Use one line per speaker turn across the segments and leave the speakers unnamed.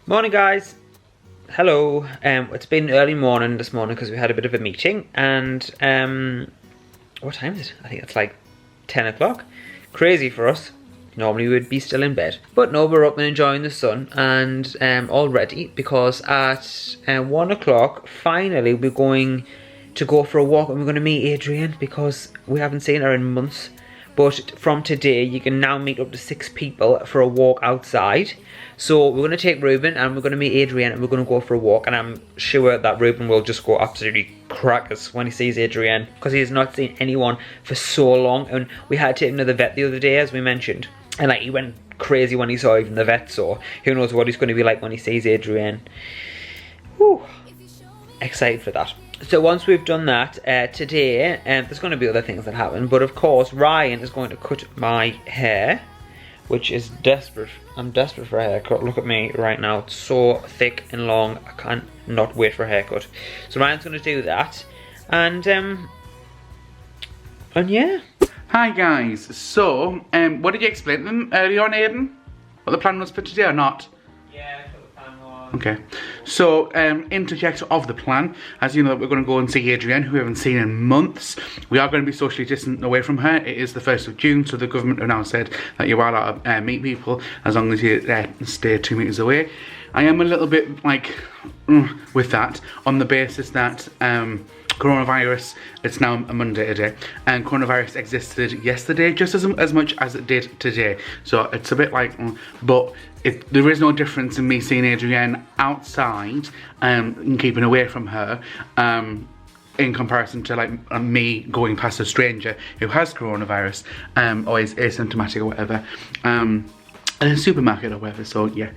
Morning guys. Hello. It's been early morning this morning because we had a bit of a meeting and what time is it? I think it's like 10 o'clock. Crazy for us. Normally we would be still in bed. But no, we're up and enjoying the sun and all ready because at 1 o'clock finally we're going to go for a walk and we're going to meet Adrienne because we haven't seen her in months. But from today you can now meet up to 6 people for a walk outside. So we're going to take Ruben and we're going to meet Adrienne and we're going to go for a walk, and I'm sure that Ruben will just go absolutely crackers when he sees Adrienne because he has not seen anyone for so long, and we had to take him to the vet the other day as we mentioned, and like he went crazy when he saw even the vet, so who knows what he's going to be like when he sees Adrienne. Whew. Excited for that. So once we've done that, today, there's going to be other things that happen, but of course Ryan is going to cut my hair, which is desperate. I'm desperate for a haircut. Look at me right now. It's so thick and long. I can't not wait for a haircut. So Ryan's going to do that. And yeah.
Hi guys. So, what did you explain to them earlier on, Aiden? What the plan was for today or not?
Yeah, that's what the plan was.
Okay. So, interject of the plan. As you know, we're going to go and see Adrienne, who we haven't seen in months. We are going to be socially distant away from her. It is the 1st of June, so the government have now said that you are allowed to meet people as long as you stay 2 meters away. I am a little bit like with that on the basis that coronavirus, it's now a Monday today, and coronavirus existed yesterday just as much as it did today. So it's a bit like, but there is no difference in me seeing Adrienne outside and keeping away from her in comparison to like me going past a stranger who has coronavirus or is asymptomatic or whatever in a supermarket or whatever. So yeah,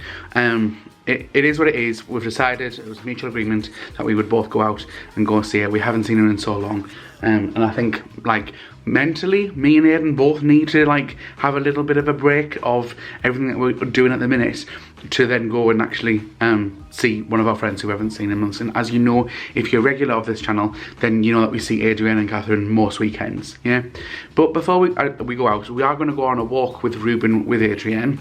it is what it is. We've decided, it was a mutual agreement that we would both go out and go see her. We haven't seen her in so long, and I think like mentally me and Aiden both need to like have a little bit of a break of everything that we're doing at the minute to then go and actually see one of our friends who we haven't seen in months. And as you know, if you're a regular of this channel, then you know that we see Adrienne and Catherine most weekends, yeah. But before we go out, we are going to go on a walk with Ruben with Adrienne.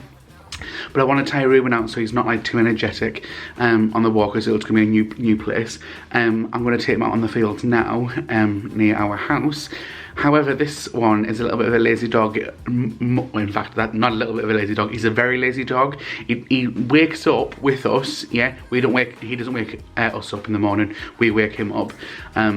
But I want to tie Ruben out so he's not like too energetic on the walk, as it's going to be a new place. I'm going to take him out on the field now near our house. However, this one is a little bit of a lazy dog. In fact, not a little bit of a lazy dog. He's a very lazy dog. He wakes up with us. Yeah, he doesn't wake us up in the morning. We wake him up.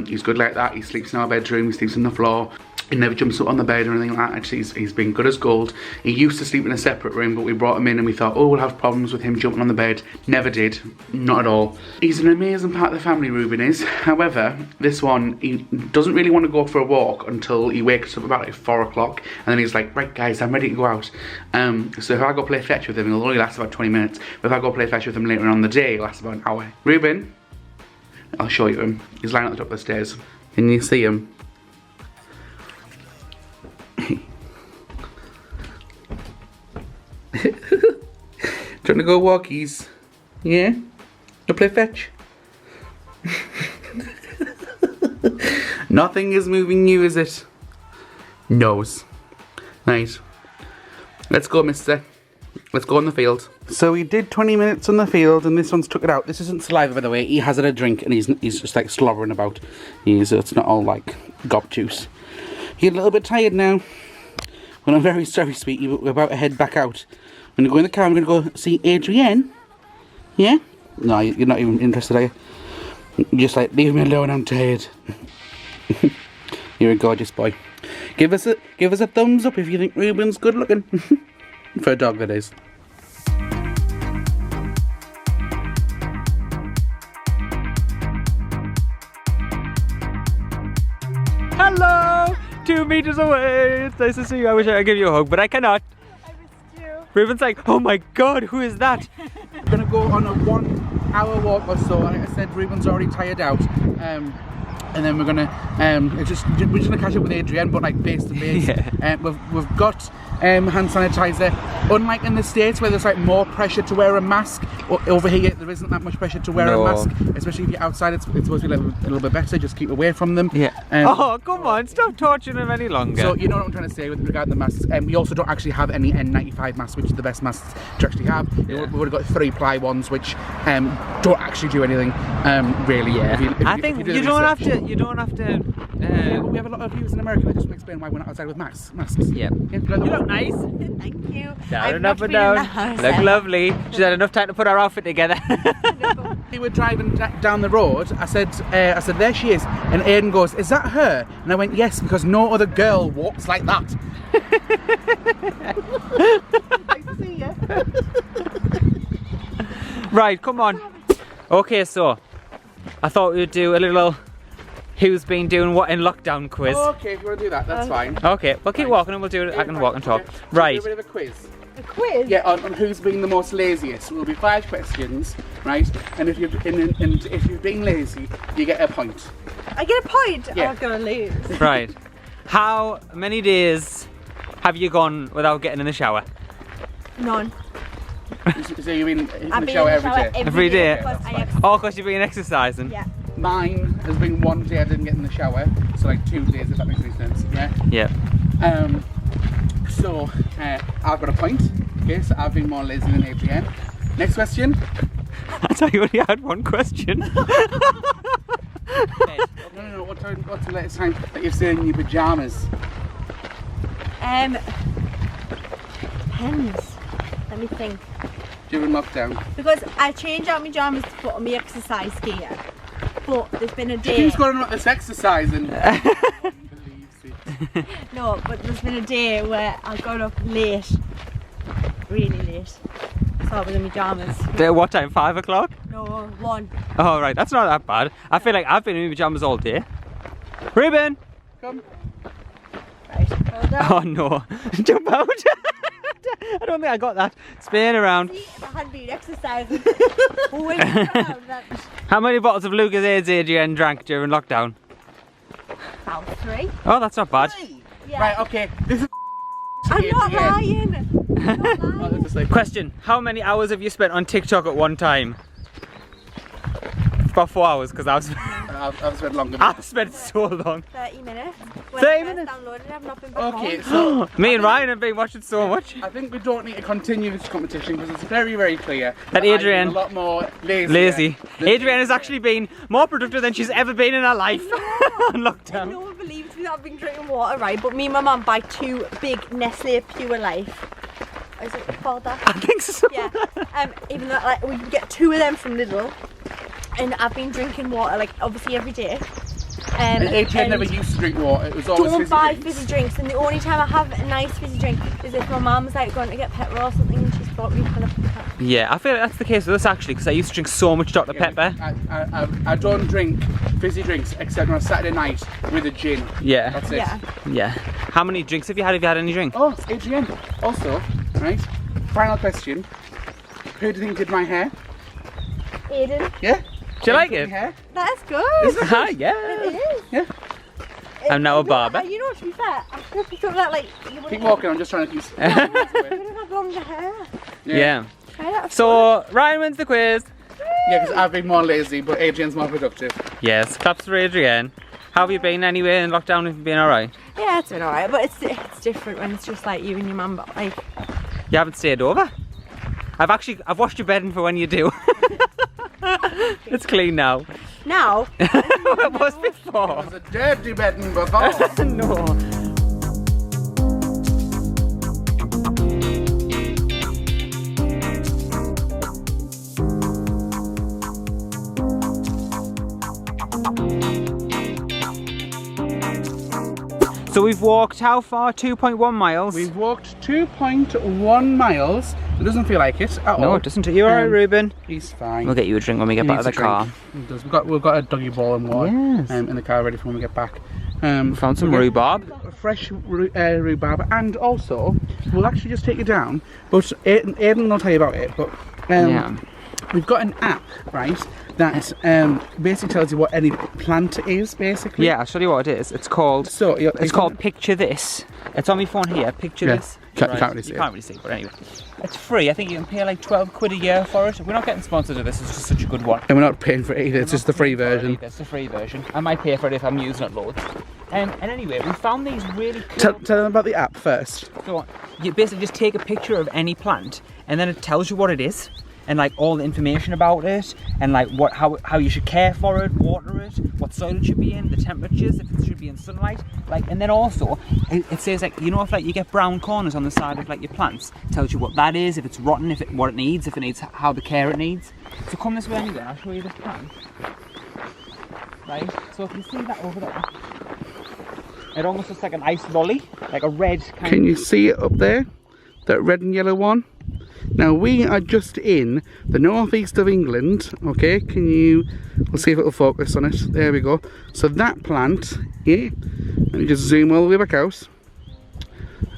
He's good like that. He sleeps in our bedroom. He sleeps on the floor. He never jumps up on the bed or anything like that. Actually, he's been good as gold. He used to sleep in a separate room, but we brought him in and we thought, oh, we'll have problems with him jumping on the bed. Never did. Not at all. He's an amazing part of the family, Ruben is. However, this one, he doesn't really want to go for a walk until he wakes up about like 4 o'clock. And then he's like, right guys, I'm ready to go out. So if I go play fetch with him, it'll only last about 20 minutes. But if I go play fetch with him later on the day, it'll last about an hour. Ruben, I'll show you him. He's lying at the top of the stairs. Can you see him? Trying to go walkies? Yeah? To play fetch? Nothing is moving you, is it? Nose. Nice. Let's go, mister. Let's go on the field. So we did 20 minutes on the field and this one's took it out. This isn't saliva, by the way. He has had a drink and he's just like slobbering about. It's not all like gob juice. You're a little bit tired now. Well, I'm very sorry, sweetie, but we're about to head back out. I'm going to go in the car, I'm going to go see Adrienne. Yeah? No, you're not even interested, are you? You're just like, leave me alone, I'm tired. You're a gorgeous boy. Give us a thumbs up if you think Ruben's good looking. For a dog, that is.
Hello! 2 meters away! It's nice to see you. I wish I could give you a hug, but I cannot. Ruben's like, oh my god, who is that?
We're gonna go on a 1 hour walk or so. Like I said, Ruben's already tired out. and then we're gonna we're just gonna catch up with Adrienne, but like face to face. We've got hand sanitizer. Unlike in the States where there's like more pressure to wear a mask, over here there isn't that much pressure to wear a mask, especially if you're outside. It's supposed to be a little bit better. Just keep away from them.
Oh, come on, stop torturing them any longer.
So you know what I'm trying to say with regard to the masks. We also don't actually have any N95 masks, which are the best masks to actually have. We've already got 3-ply ones, which don't actually do anything really.
I think you don't have to. You don't have to.
But we have a lot of viewers in America that just explain why we're not outside with masks.
You look nice.
Thank you.
Down and up and down. Look lovely. She's had enough time to put our outfit together.
We were driving down the road. I said, there she is. And Aiden goes, is that her? And I went, yes, because no other girl walks like that. Nice to see you.
Right, come on. Okay, so I thought we'd do a little who's been doing what in lockdown quiz.
Okay, if you want to do that, that's fine.
Okay, we'll keep walking and we'll do it. I can walk and talk. Right.
Do a bit of a quiz.
A quiz?
Yeah, on who's been the most laziest. Will be 5 questions, right? And if you've been lazy, you get a point.
I get a point?
Yeah.
I'm gonna lose.
Right. How many days have you gone without getting in the shower?
None.
So you've been in
I've
the
been
shower
in the shower
Every day?
because I have...
Oh, because you've been exercising?
Yeah.
Mine has been 1 day I didn't get in the shower, so like 2 days, if that makes any sense. Yeah. So I've got a point. Okay, so I've been more lazy than Adrienne. Next question.
I thought you only had one question.
No. What's the latest time that you've stayed in your pajamas?
Depends. Let me think.
During lockdown.
Because I change out my pajamas to put on my exercise gear. But there's been a day.
Who's going on this exercising?
No, but there's been a day where I got up late. Really late. So I was in my pajamas.
What time? 5 o'clock?
No, 1.
Oh, right. That's not that bad. I feel like I've been in my pajamas all day. Ruben!
Come.
Right, hold on.
Oh no. Jump out. I don't think I got that. Spin around.
See, if I hadn't been exercising. Wing around that.
How many bottles of Lucas Aids Adrienne drank during lockdown?
About 3.
Oh, that's not bad.
Yeah.
Right, okay. This is
I'm not lying. I'm not
Oh,
lying.
this is like
Question. How many hours have you spent on TikTok at one time? About 4 hours, because I've
spent longer.
I've spent so long.
30 minutes. When
30
I first
minutes?
downloaded it, I've not been back
Okay,
on.
so
Me and Ryan have been watching so much.
I think we don't need to continue this competition because it's very, very clear
That Adrienne-
I'm a lot more lazy.
Lazy. Adrienne has actually been more productive than she's ever been in her life on lockdown.
No one believes me that I've been drinking water, right? But me and my mum buy 2 big Nestle Pure Life. Is it called that?
I think so.
Yeah. Even though like we can get 2 of them from Lidl, and I've been drinking water like obviously every day.
And Adrienne never used to drink water. It was always
don't
fizzy
buy
drinks.
fizzy drinks, and the only time I have a nice fizzy drink is if my mum's like going to get petrol or something, and she's brought me full of pepper.
Yeah, I feel like that's the case with us actually, because I used to drink so much Dr. Pepper.
I don't drink fizzy drinks except on a Saturday night with a gin.
Yeah.
That's it.
Yeah.
Yeah. How many drinks have you had? Have you had any drink?
Oh, it's Adrienne. Also, right? Final question. Who do you think did my hair?
Aiden,
Yeah?
Do you like
Did
it?
my hair?
that's good.
Ah, yeah.
It is.
Yeah.
I'm now a barber.
You know, to be fair, I feel that like you
Keep
wouldn't
walking, I'm just trying to keep...
have longer hair.
Yeah.
Try that.
So, Ryan wins the quiz.
Yeah, because I've been more lazy, but Adrienne's more productive.
Yes, claps for Adrienne. How have you been anyway in lockdown? Have you been alright?
Yeah, it's been alright, but it's different when it's just like you and your mum. But like,
You haven't stayed over? I've washed your bedding for when you do. It's clean now.
now.
It was
It
before.
was a dirty bedding before.
No. So we've walked how far? 2.1 miles?
We've walked 2.1 miles. It doesn't feel like it at all.
No, it doesn't. You're alright, Ruben.
He's fine.
We'll get you a drink when we get
He
back to the
needs a
car.
drink. He does. We've got a doggy ball and water
Yes.
in the car ready for when we get back.
We found some
we'll get
rhubarb.
fresh rhubarb, and also we'll actually just take you down. But Aiden will tell you about it. But
Yeah.
we've got an app, right, that basically tells you what any plant is, basically.
Yeah, I'll show you what it is. It's called, it's called Picture This. It's on my phone here, Picture This.
Can't
Right.
really see
You
it.
can't really see it, but anyway. It's free. I think you can pay like 12 quid a year for it. We're not getting sponsored of this, it's just such a good one.
And we're not paying for it either, it's just the free version.
It's the free version. I might pay for it if I'm using it loads. And anyway, we found these really cool...
Tell them about the app first.
So you basically just take a picture of any plant and then it tells you what it is and like all the information about it and like how you should care for it, water it, what soil it should be in, the temperatures, if it should be in sunlight, like, and then also it says like, you know, if like you get brown corners on the side of like your plants, it tells you what that is, if it's rotten, what it needs, if it needs how the care it needs. So come this way anyway, I'll show you this plant. Right, so if you see that over there, it almost looks like an ice lolly, like a red kind
Can you see it up there? That red and yellow one? Now we are just in the northeast of England, okay? We'll see if it'll focus on it. There we go. So that plant, yeah, let me just zoom all the way back out.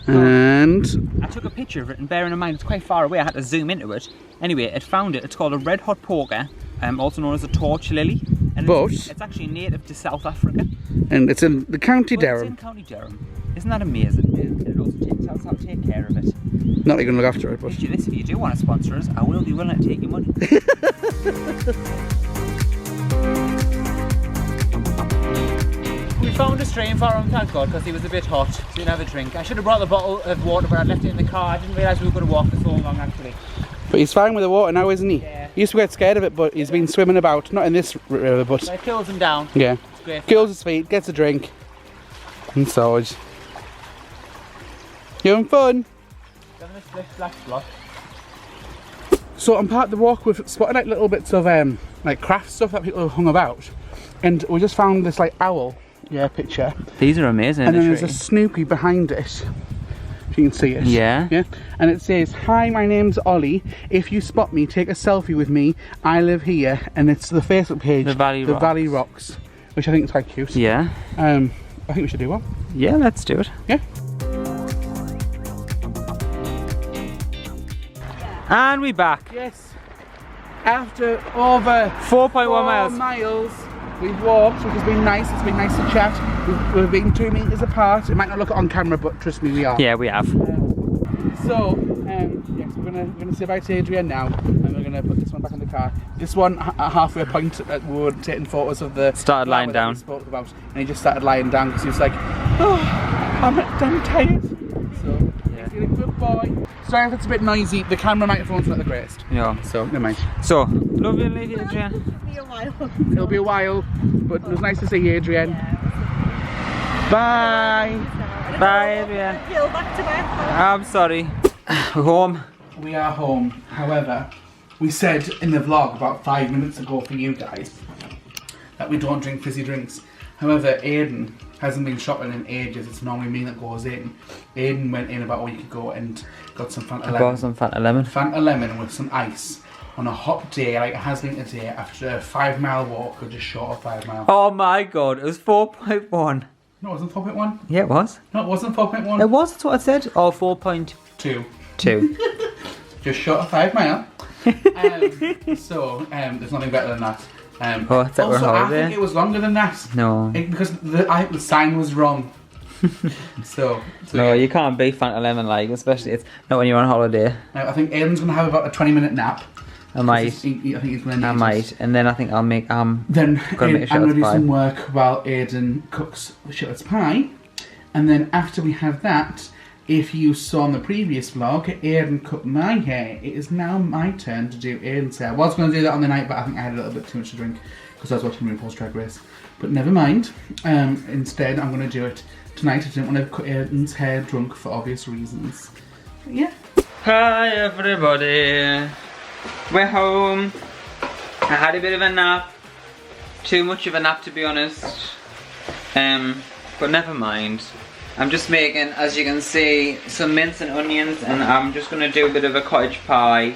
And
I took a picture of it, and bearing in mind it's quite far away, I had to zoom into it. Anyway, it found it. It's called a red hot poker, also known as a torch lily. And it's actually native to South Africa.
And it's in the County Durham.
It's in County Durham. Isn't that amazing? And it also tells us how to take care of it.
Not that you're going to look after it, but...
If you do want to sponsor us, I will be willing to take your money. We found a stream for him, thank God, because he was a bit hot, so he didn't have a drink. I should have brought the bottle of water, but I left it in the car. I didn't realise we were going to walk for so long, actually.
But he's fine with the water now, isn't he?
Yeah.
He used to get scared of it, but he's been swimming about. Not in this river, but...
So it cools him down.
Yeah.
It's great.
Cools his feet, gets a drink. And so it's... You having fun? So on part of the walk we've spotted like little bits of like craft stuff that people have hung about. And we just found this like owl picture.
These are amazing.
And then there's a Snoopy behind it. If you can see it.
Yeah.
Yeah. And it says, "Hi, my name's Ollie. If you spot me, take a selfie with me. I live here." And it's the Facebook page.
The Valley Rocks.
Which I think is quite cute.
Yeah.
I think we should do one.
Yeah, let's do it.
Yeah.
And we're back.
Yes. After over
4.1
miles, we've walked, which has been nice. It's been nice to chat. We've been 2 meters apart. It might not look on camera, but trust me, we are.
Yeah, we have.
Yes, we're gonna say bye to Adrian now, and we're gonna put this one back in the car. This one, at halfway point, we were taking photos of the
started lying down.
We spoke about, and he just started lying down because he was like, "Oh, I'm tired." So he's a good boy. Sorry if it's a bit noisy. The camera microphone's not the greatest.
Yeah.
So never mind.
So, love you, lady Adrian.
It'll be a while.
It'll be a while, but it was nice to see you, Adrian. Bye.
Bye, Adrian.
Feel back to back.
I'm sorry. We're home.
We are home. However, we said in the vlog about 5 minutes ago for you guys that we don't drink fizzy drinks. However, Aiden hasn't been shopping in ages. It's normally me that goes in. Aiden went in about a week ago and got some Fanta Lemon.
I bought some Fanta Lemon.
Fanta Lemon with some ice on a hot day like it has been today after a 5 mile walk, or just short of 5 miles.
Oh my God, it was 4.1.
No, it wasn't 4.1.
Yeah, it was.
No, it wasn't 4.1.
It was, that's what I said. Oh, 4.2.
2. Just short of 5 mile. So there's nothing better than that.
Oh, it's that we're
also, I
holiday.
think it was longer than that.
No.
Because the sign was wrong. so
No,
yeah.
you can't beat Fanta Lemon, like, especially it's not when you're on holiday.
I think Aiden's going to have about a 20-minute nap.
I might.
I think he's going to need
I might. And then I think I'll make,
Then
gonna make a
I'm going to
shepherd's
do
pie.
some work while Aiden cooks the shepherd's pie. And then after we have that, if you saw in the previous vlog, Aiden cut my hair. It is now my turn to do Aiden's hair. I was going to do that on the night, but I think I had a little bit too much to drink because I was watching RuPaul's Drag Race. But never mind. Instead, I'm going to do it tonight. I didn't want to cut Aiden's hair drunk for obvious reasons. But yeah.
Hi everybody. We're home. I had a bit of a nap. Too much of a nap, to be honest. But never mind. I'm just making, as you can see, some mince and onions, and I'm just going to do a bit of a cottage pie.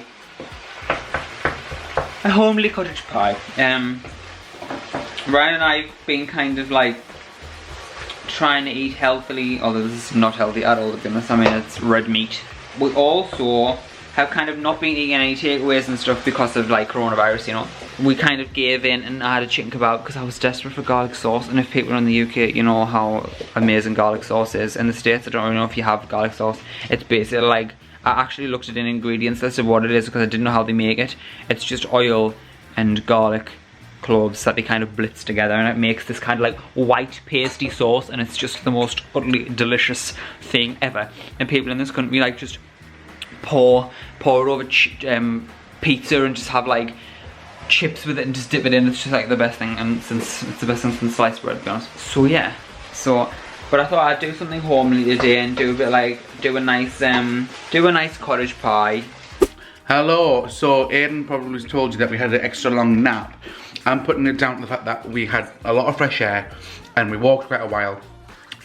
A homely cottage pie. Ryan and I have been kind of like trying to eat healthily, although this is not healthy at all, to be honest. I mean, it's red meat. We also have kind of not been eating any takeaways and stuff because of like coronavirus, you know. We kind of gave in and I had a chicken kebab because I was desperate for garlic sauce. And if people in the UK, you know how amazing garlic sauce is. In the States, I don't really know if you have garlic sauce. It's basically like, I actually looked at an ingredients list of what it is because I didn't know how they make it. It's just oil and garlic cloves that they kind of blitz together, and it makes this kind of like white pasty sauce, and it's just the most utterly delicious thing ever. And people in this country like just pour it over pizza and just have like chips with it and just dip it in. It's just like the best thing, and since it's the best thing since sliced bread, to be honest. So yeah, but I thought I'd do something homely today and do a bit like do a nice cottage pie.
Hello. So Aiden probably told you that we had an extra long nap. I'm putting it down to the fact that we had a lot of fresh air and we walked quite a while.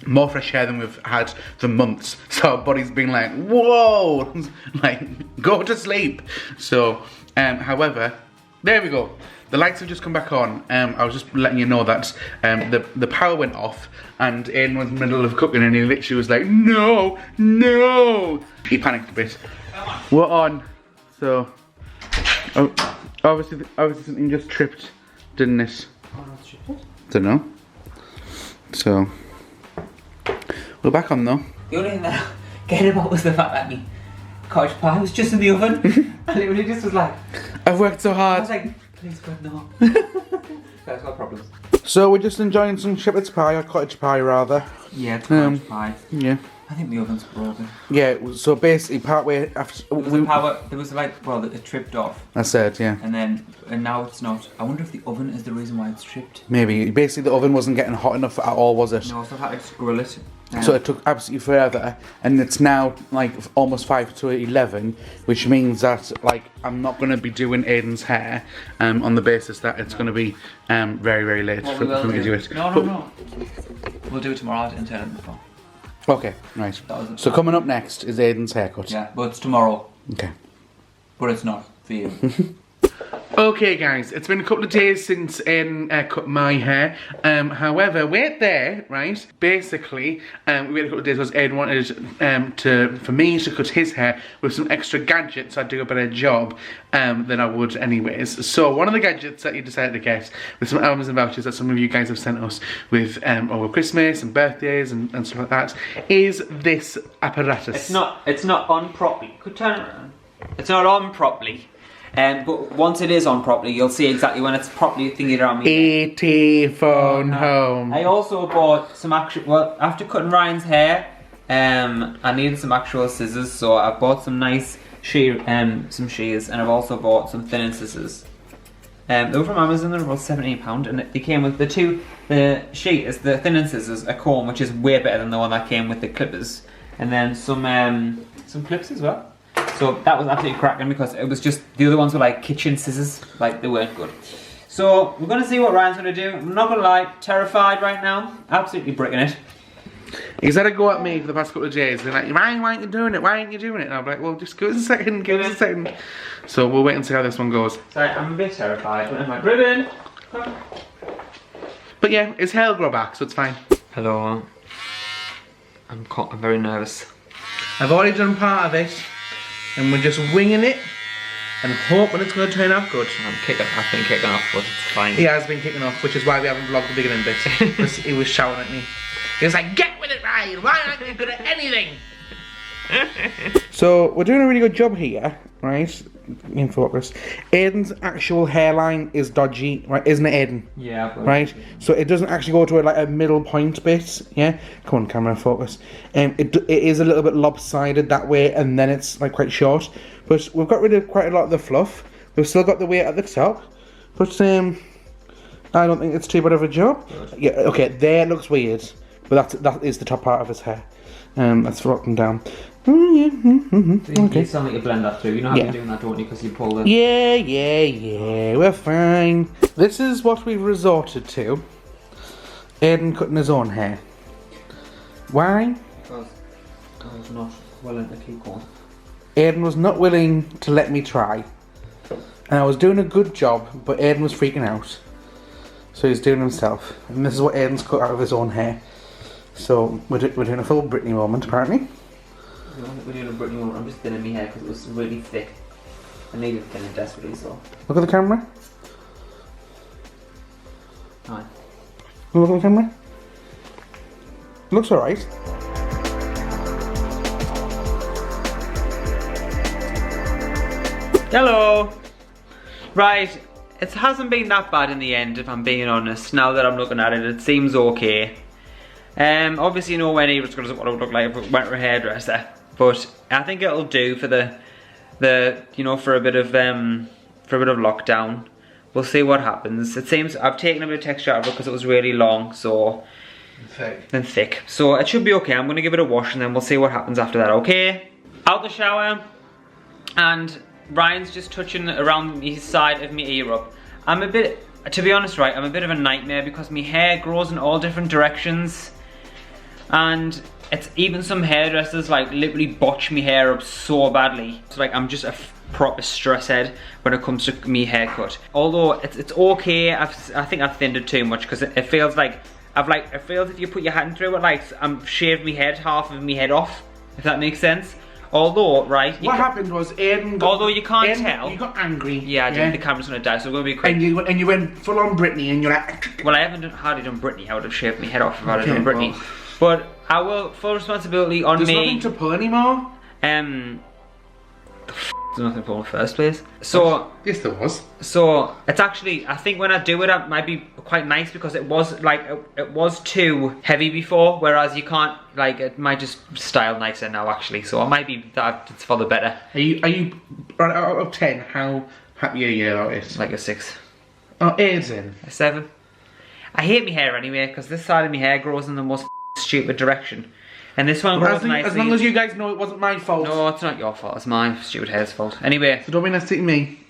More fresh air than we've had for months. So our body's been like, whoa, like go to sleep. So, however, there we go. The lights have just come back on. I was just letting you know that the power went off and Aiden was in the middle of cooking and he literally was like, no, no. He panicked a bit. We're on. So, obviously something just tripped, didn't it?
Oh, no, it's tripped.
Don't know. So, we're back on though.
The only thing that I cared about was the fact that my cottage pie was just in the oven. I literally just was like,
I've worked so
I
hard.
was like, please God, no. That's got problems.
So we're just enjoying some shepherd's pie, or cottage pie rather.
Yeah, it's cottage pie.
Yeah.
I think the oven's broken.
Yeah, so basically partway after...
There was like, well, it tripped off.
I said, yeah.
And now it's not. I wonder if the oven is the reason why it's tripped.
Maybe. Basically the oven wasn't getting hot enough at all, was it?
No, so I had to grill it.
So it took absolutely forever, and it's now like almost 5 to 11, which means that like I'm not going to be doing Aiden's hair on the basis that it's going to be very, very late for me to do it.
No. We'll do it tomorrow and turn it before.
Okay, right. So coming up next is Aiden's haircut.
Yeah, but it's tomorrow.
Okay.
But it's not for you.
Okay guys, it's been a couple of days since Aiden cut my hair. However, wait there, right? Basically, we had a couple of days because Aiden wanted for me to cut his hair with some extra gadgets so I'd do a better job than I would anyways. So one of the gadgets that he decided to get with some Amazon vouchers that some of you guys have sent us with over Christmas and birthdays and stuff like that is this apparatus.
It's not on properly. Could turn it around. It's not on properly. But once it is on properly, you'll see exactly when it's properly thingied around me.
ET phone home.
I also bought some actual, well, after cutting Ryan's hair, I needed some actual scissors, so I bought some nice some shears, and I've also bought some thinning scissors. They were from Amazon, they were about £17, and they came with the shears, the thinning scissors, a comb, which is way better than the one that came with the clippers, and then some clips as well. So that was absolutely cracking because it was just, the other ones were like kitchen scissors, like they weren't good. So we're going to see what Ryan's going to do. I'm not going to lie, terrified right now, absolutely bricking it.
He's had a go at me for the past couple of days. They're like, Ryan, why aren't you doing it? Why aren't you doing it? And I'm like, well, just give us a second, give us a second. So we'll wait and see how this one goes.
Sorry, I'm a bit terrified. Where's my ribbon?
But yeah, his hair will grow back, so it's fine.
Hello. I'm very nervous.
I've already done part of it, and we're just winging it and hoping it's going to turn out good.
I've been kicking off, but it's fine.
He has been kicking off, which is why we haven't vlogged the beginning bit. Because he was shouting at me. He was like, get with it, Ryan! Why aren't you good at anything? So, we're doing a really good job here, right? In focus. Aiden's actual hairline is dodgy, right? Isn't it, Aiden?
Yeah.
Right? So it doesn't actually go to like a middle point bit, yeah? Come on, camera, focus. It is a little bit lopsided that way, and then it's like quite short. But we've got rid of quite a lot of the fluff. We've still got the weight at the top. But I don't think it's too bad of a job. Good. Yeah, okay, there it looks weird. But that is the top part of his hair. Let's rock them down.
So
okay.
You sound like you blend that through. You know how you're doing that, don't you? Because you pull the...
Yeah, we're fine. This is what we've resorted to. Aiden cutting his own hair. Why?
Because I was not willing to keep going.
Aiden was not willing to let me try. And I was doing a good job, but Aiden was freaking out. So he's doing himself. And this is what Aiden's cut out of his own hair. So we're doing a full Britney moment, apparently.
because I don't think we're doing a Brittany one. I'm just thinning my hair because it was really thick. I needed thinning desperately, so.
Look at the camera.
Alright.
Look at the camera. Looks alright.
Hello! Right, it hasn't been that bad in the end, if I'm being honest. Now that I'm looking at it, it seems okay. Obviously nowhere near as good as what it would look like if it went to a hairdresser. But I think it'll do for you know, for a bit of lockdown. We'll see what happens. It seems I've taken a bit of texture out of it because it was really long, so thick. So it should be okay. I'm gonna give it a wash and then we'll see what happens after that, okay? Out the shower, and Ryan's just touching around his side of my ear up. I'm a bit, to be honest, right, I'm a bit of a nightmare because my hair grows in all different directions. And it's even some hairdressers like literally botch me hair up so badly. So like I'm just a proper stress head when it comes to me haircut. Although it's okay, I think I've thinned it too much because it feels like it feels if you put your hand through it like I'm shaved my head, half of my head off, if that makes sense. Although, right,
what happened was Aiden got,
although you can't tell,
you got angry.
Yeah, I think the camera's gonna die, so we're gonna be quick.
And you went full on Britney, and you're like.
Well, I haven't hardly done Britney. I would have shaved my head off if I had done Britney. Well. But I will, full responsibility on me.
There's nothing to pull anymore.
There's nothing to pull in the first place. So
yes, there was.
So it's actually, I think when I do it, it might be quite nice because it was like it was too heavy before, whereas you can't, like, it might just style nicer now actually. So it might be that it's for the better.
Are you out of 10? How happy are you about it?
Like a 6.
Oh, Aiden.
A 7. I hate my hair anyway because this side of my hair grows in the most stupid direction. And this one grows nicely.
As long as you guys know it wasn't my fault.
No, it's not your fault. It's my stupid hair's fault. Anyway.
So don't be nasty to me.